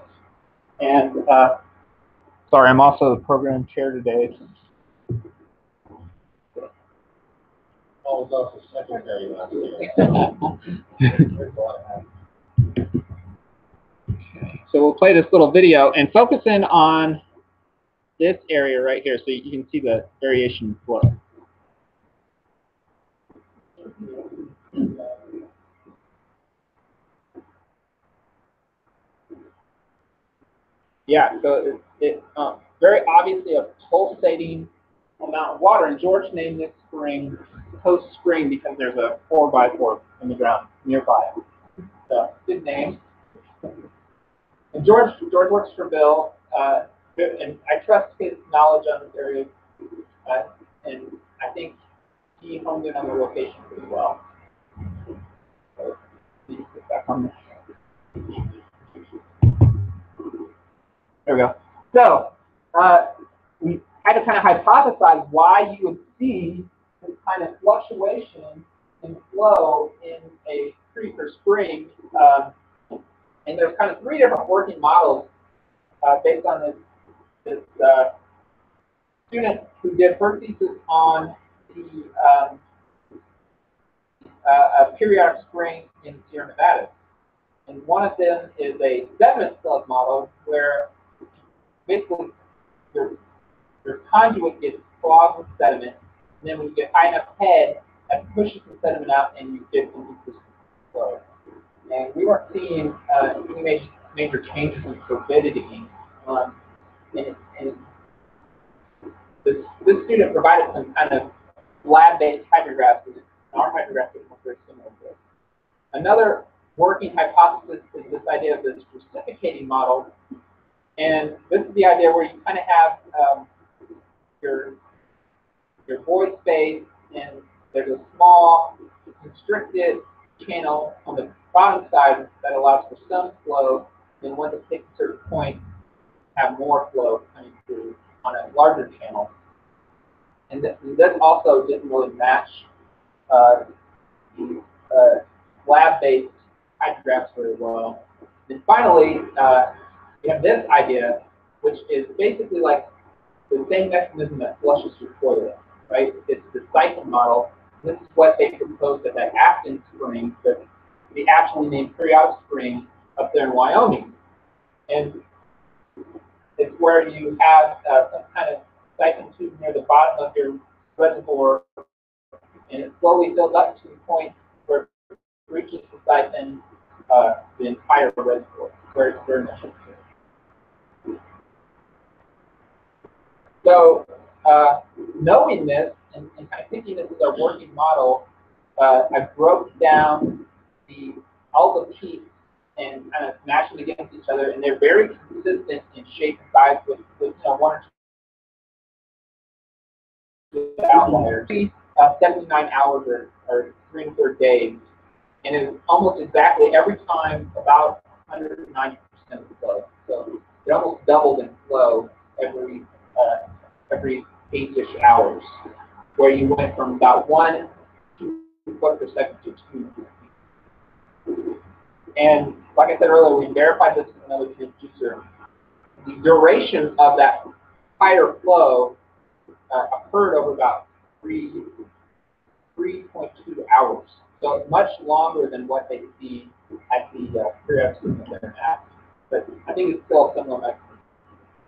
And sorry, I'm also the program chair today. I was also secretary last year. So we'll play this little video and focus in on this area right here so you can see the variation in flow. Yeah, so it's very obviously a pulsating amount of water, and George named this spring Coast Spring because there's a 4x4 in the ground nearby. So good name. And George works for Bill, and I trust his knowledge on this area, and I think he honed in on the location pretty well. So, you put back on there we go. So we had to kind of hypothesize why you would see this kind of fluctuation in flow in a creek or spring. And there's kind of three different working models based on this student who did her thesis on the periodic spring in Sierra Nevada. And one of them is a sediment slug model where basically your conduit gets clogged with sediment, and then when you get high enough head, that pushes the sediment out and you get some increased flow. And we weren't seeing any major changes in turbidity. And this student provided some kind of lab-based hydrographs, and our hydrographs are very similar to this. Another working hypothesis is this idea of this precipitating model. And this is the idea where you kind of have your void space, and there's a small constricted channel on the bottom side that allows for some flow, and once it hits a certain point, have more flow coming through on a larger channel. And this also didn't really match the lab-based hydrographs very well. And finally, we have this idea, which is basically like the same mechanism that flushes your toilet, right? It's the siphon model. This is what they proposed at that Afton Spring, the actually named periodic spring up there in Wyoming. And it's where you have some kind of siphon tube near the bottom of your reservoir, and it slowly builds up to the point where it reaches the siphon, the entire reservoir, where it's very much. So, knowing this and kind of thinking this is our working model, I broke down all the peaks and kind of smashed them against each other, and they're very consistent in shape and size with one or two outliers. 79 hours or 3 1/3 days and it's almost exactly every time about 190% of the flow. So it almost doubled in flow every 8-ish hours, where you went from about 1 foot per second to 2. And like I said earlier, we verified this with another transducer. The duration of that higher flow occurred over about 3.2 hours. So it's much longer than what they see at the periodic system that they're at. But I think it's still a similar mechanism.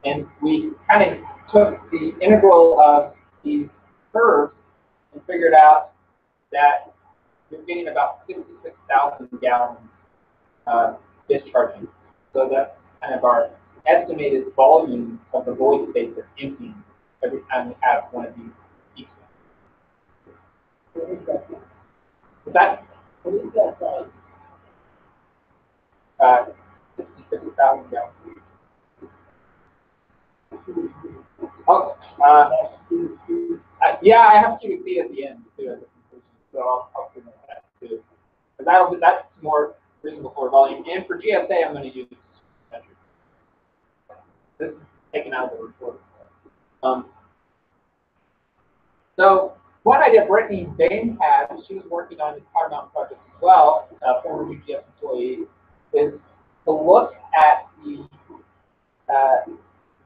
And we kind of took the integral of these curves and figured out that you're getting about 66,000 gallons discharging. So that's kind of our estimated volume of the void space that's emptying every time we have one of these peaks. What is that? What is that? 66,000 gallons. Oh, yeah, I have cubic feet at the end too, so I'll figure that too. But that's more reasonable for volume. And for GSA, I'm going to use metric. This is taken out of the report. So one idea Brittany Bain had, she was working on the Powder Mountain project as well, former UGA employee, is to look at the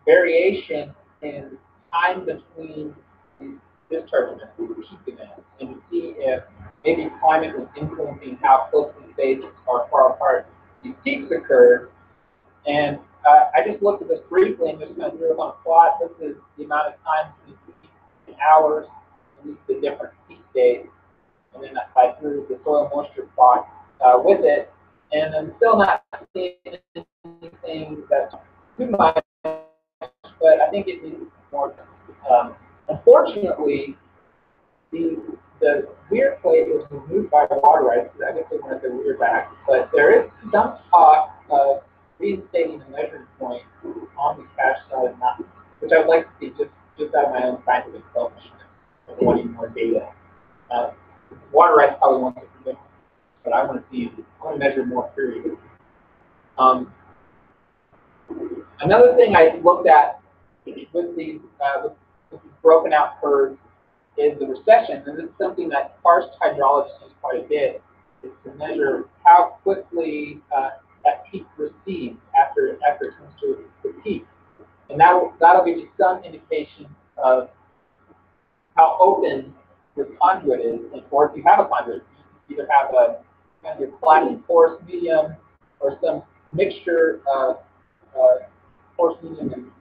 variation in time between the discharge events, the peak events, and to see if maybe climate was influencing how closely spaced or far apart these peaks occurred. And I just looked at this briefly and just kind of drew up on a plot. This is the amount of time between the peaks in hours, and these are the different peak days. And then I drew the soil moisture plot with it, and I'm still not seeing anything that's too much, but I think it needs more. Unfortunately, the weir plate was removed by water rights. I guess they wanted the weir back, but there is some talk of reinstating the measuring point on the cache side mountain, which I would like to see just out of my own scientific selfishness of wanting more data. Water rights probably won't get the difference, but I want to measure more period. Another thing I looked at with these broken out curves is the recession, and this is something that karst hydrologists use quite a bit, is to measure how quickly that peak recedes after it comes to the peak. And that'll give you some indication of how open your conduit is, or if you have a conduit, you either have a kind of flat porous medium or some mixture of porous medium and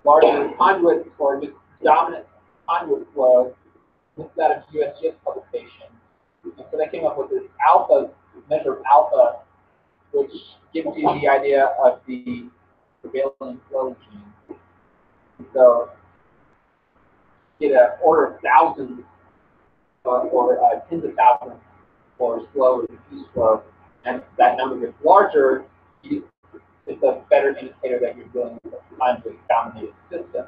larger conduits, or just dominant conduit flow. This is out of USGS publication. And so they came up with this measure of alpha, which gives you the idea of the prevailing flow regime. So you get an order of thousands or tens of thousands for slow or diffuse flow, and that number gets larger, it's a better indicator that you're dealing with a conduit-dominated system.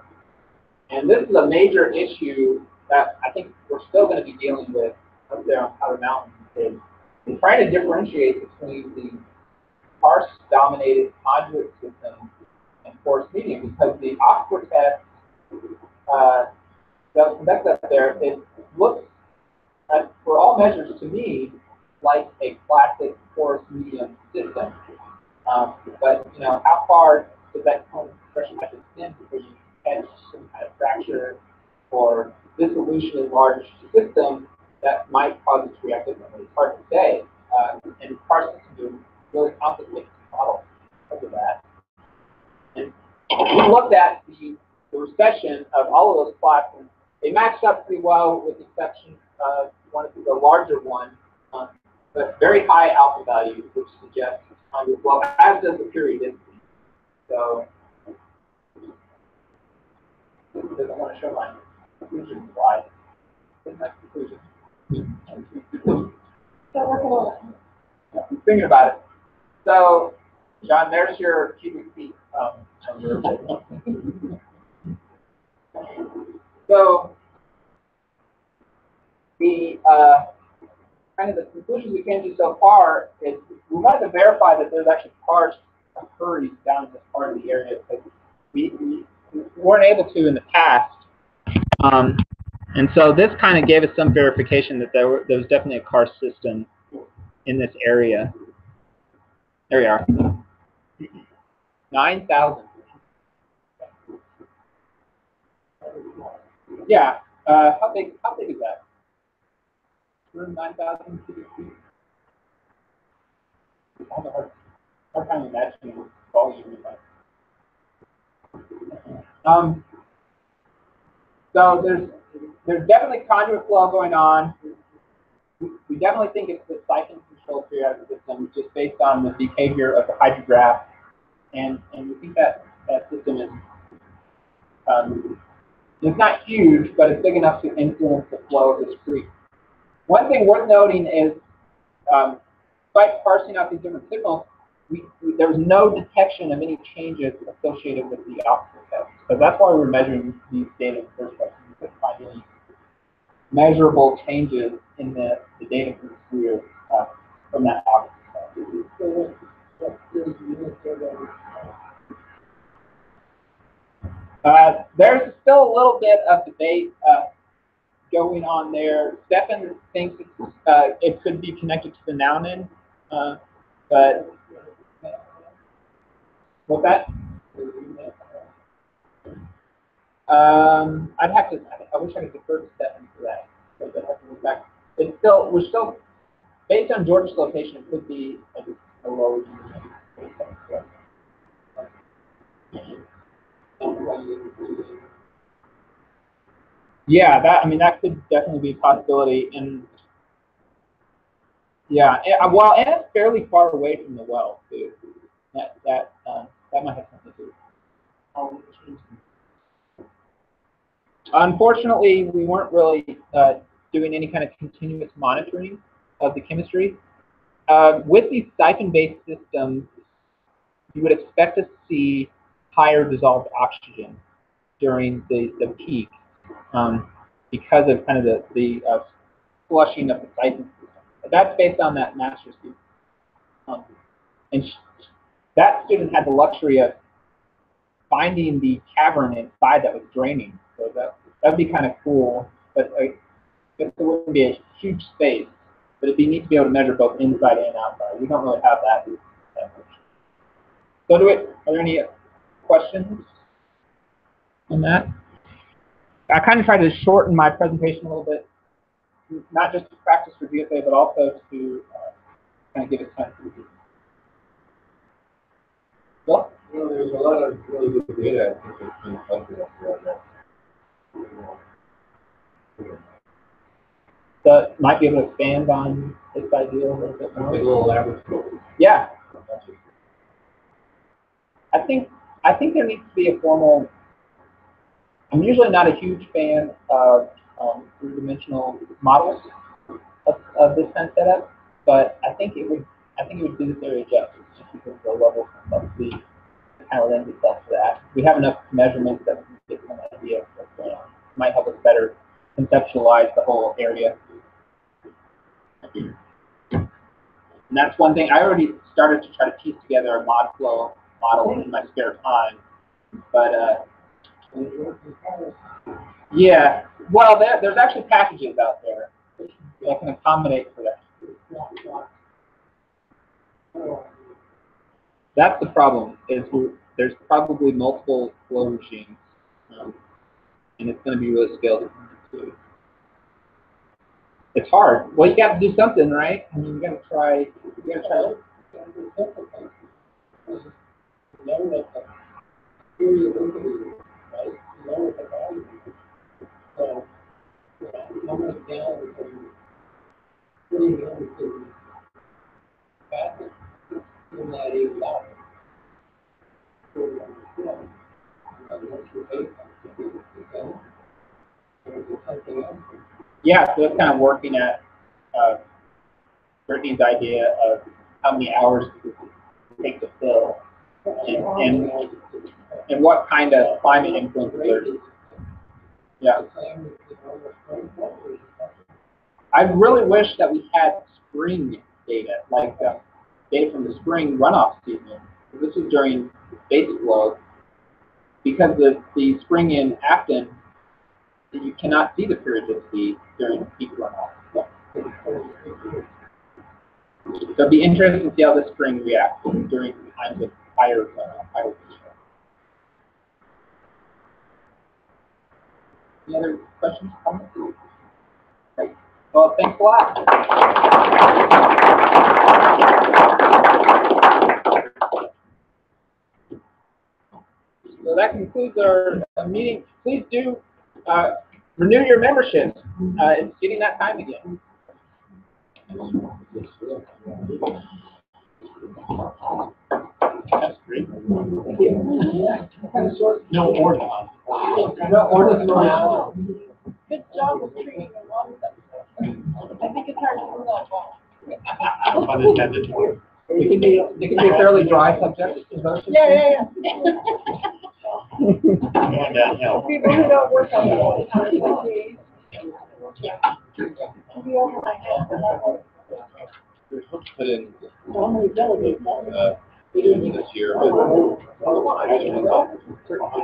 And this is a major issue that I think we're still going to be dealing with up there on Powder Mountain, is trying to differentiate between the karst-dominated conduit system and porous medium, because the Oxford test that was conducted up there, it looks, for all measures to me, like a classic porous medium system. But how far does that pressure have to extend before you catch some kind of fracture or dissolution in large system that might cause it to react differently? It's hard to say. And karst systems are really complicated to model because of that. And we looked at the recession of all of those plots, and they matched up pretty well, with the exception of one of the larger one, but very high alpha values, which suggests well, as does the period density. So, I want to show my conclusion slide. What's my conclusion? I'm thinking about it. So, John, there's your cubic feet number. So, the kind of the conclusions we came to so far is we wanted to verify that there's actually cars hurries down in this part of the area because we weren't able to in the past. And so this kind of gave us some verification that there was definitely a car system in this area. There we are. 9,000. Yeah. How big is that? 9,000 cubic feet. I have a hard time imagining volume. So there's definitely conduit flow going on. We definitely think it's the siphon controlled periodic system just based on the behavior of the hydrograph, and we think that system is it's not huge, but it's big enough to influence the flow of this creek. One thing worth noting is, by parsing out these different signals, there was no detection of any changes associated with the optical test. So that's why we're measuring these data in the first place. We couldn't find any measurable changes in the data from that optical test. There's still a little bit of debate going on there. Stefan thinks it could be connected to the Naunen, but what's that? I'd have to. I wish I could defer to Stefan for that. But I'd have to look back. We're still based on Georgia's location. It could be a low. Yeah, that could definitely be a possibility, and yeah, well, and it's fairly far away from the well too. That might have something to do. Unfortunately, we weren't really doing any kind of continuous monitoring of the chemistry. With these siphon-based systems, you would expect to see higher dissolved oxygen during the peak because of kind of the flushing of the siphon system. That's based on that master student. And that student had the luxury of finding the cavern inside that was draining. So that'd be kind of cool, but I guess there wouldn't be a huge space, but it'd be neat to be able to measure both inside and outside. We don't really have that much. So are there any questions on that? I kind of tried to shorten my presentation a little bit, not just to practice for GSA, but also to kind of give it time to review. Well, there's a lot of really good data. I think it's been collected up here on that. So might be able to expand on this idea a little bit more. A little laboratory. Yeah. I think there needs to be a formal. I'm usually not a huge fan of three-dimensional models of this kind of setup, but I think it would do this area justice just because the level of complexity kind of lends itself to that. We have enough measurements that we can get some idea of what's going on. It might help us better conceptualize the whole area. And that's one thing. I already started to try to piece together a mod flow model in my spare time, but yeah, well, there's actually packages out there that can accommodate for that. That's the problem, is there's probably multiple flow regimes, and it's going to be really scaled too. It's hard. Well, you got to do something, right? I mean, you got to try. Yeah, so it's kind of working at Brittany's idea of how many hours it take to fill, and what kind of climate influence there is. Yeah. I really wish that we had spring data, like data from the spring runoff season. So this was during basic load, because the spring in Afton, you cannot see the periodicity during peak runoff. So it'd be interesting to see how the spring reacts during times of higher peak. Any other questions, comments? Great. Well, thanks a lot. So that concludes our meeting. Please do renew your membership. It's getting that time again. That's great. No order. No orders around. Good job of treating the water. I think it's hard to do that well. By the 10 to 20. It can be a fairly dry subject. Yeah. Going downhill. People who don't work on it all the time, these days. Be over my head for that one. We're supposed to put in So many delegates. this year, but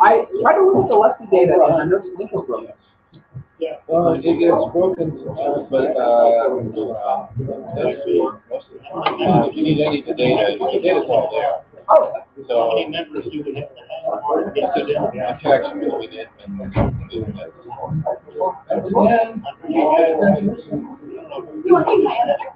I try to look at the lefty data and I noticed this was broken. it gets broken, but if you need any of the data's all there. Oh, How So many members do we have? the connection between it and doing that. You want to be my editor?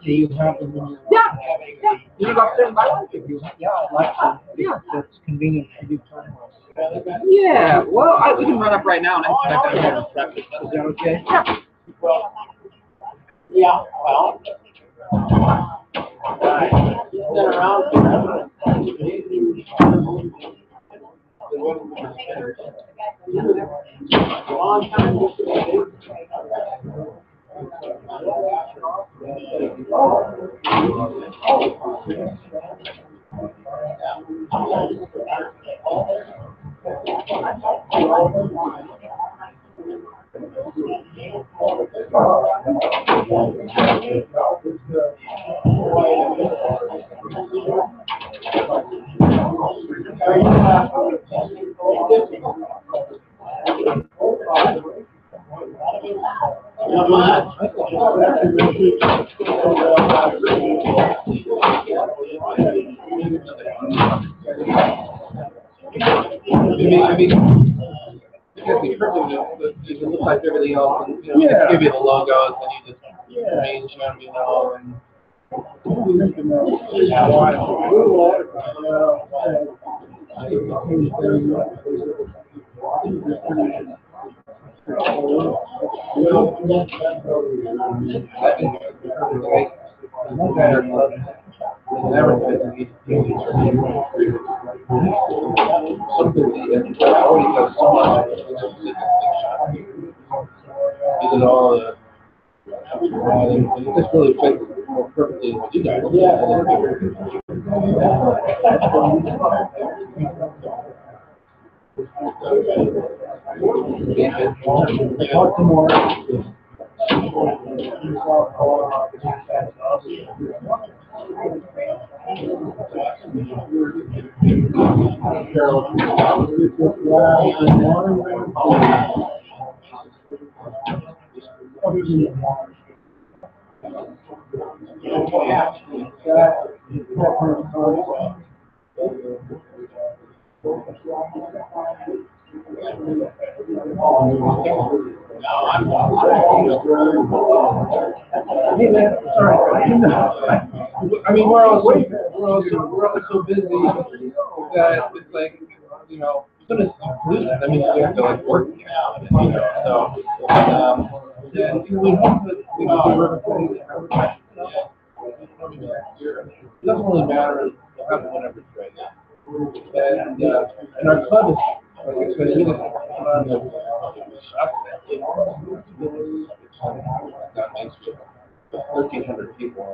Do you have them in your? yeah. You go upstairs and buy one? Yeah, I'd like to. Yeah. That's convenient for you time. Yeah, well, we can run up right now and I can connect on breakfast. Is that okay? Yeah, well. Been around forever. Long time. It looks like everything else, and you know, just give you the logos, and you just change them, you know, and it just really fits more perfectly with you guys. Talk more. Hey man, sorry. I mean, we're all so busy that it's like, you know, as soon as you do that, I mean, we have to like work now, you know, so, and we hope that we can do everything. It doesn't really matter, we'll have whatever it's right now. And our club is, like I said, we didn't on the shop that, you know, down Main Street. 1,300 people.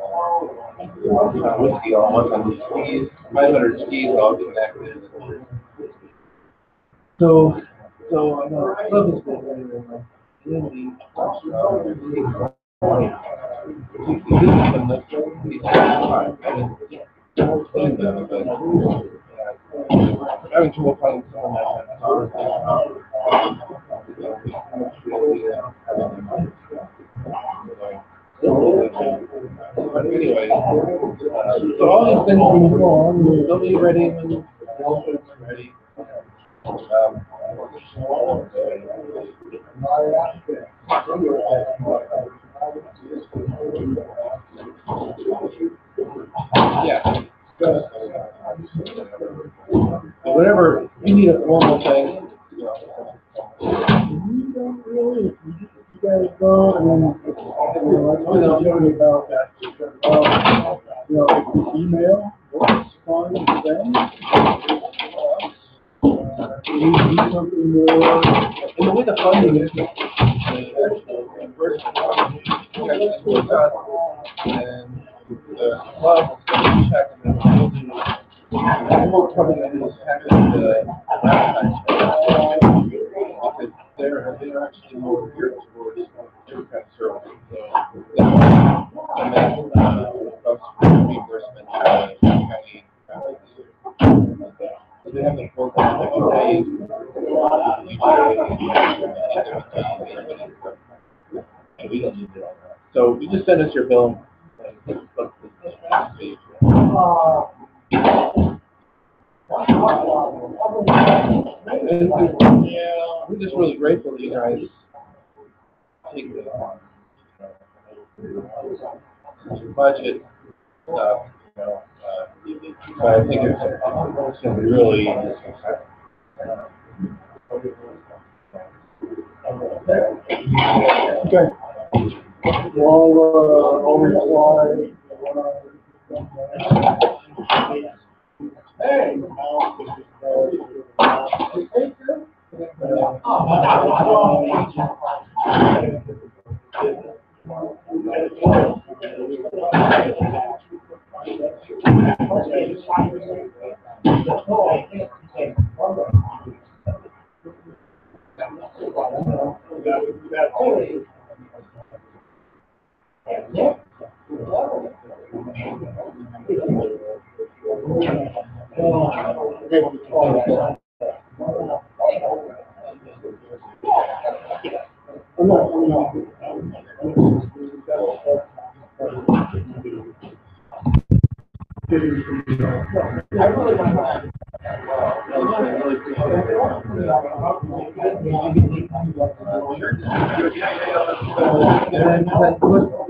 Whiskey all on the skis, 500 skis all connected. So I know club is good. Having trouble finding someone but anyway, so all these things are moving on. They'll be ready when the ready. Yeah. Whenever you need a formal thing, you guys go and then about that. Email works fine with them. You need something more. And the way the funding is, and the club I won't cover that in this package, because they're actually more geared towards different kind of services. So, and then reimbursement county. So they have the program that UGA, and we don't need it all that. So you just send us your bill. We're just really grateful that you guys take the budget stuff, but I think it's going to be really okay. I'll reply. Hey.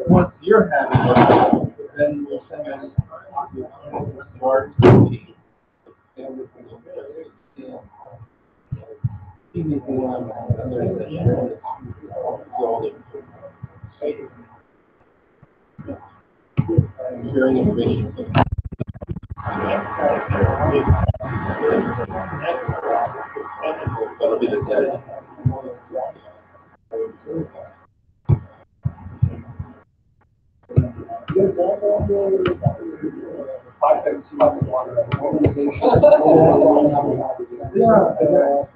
Once you're happy, then we'll send them smart team. Sharing information. That'll be the day. Yeah.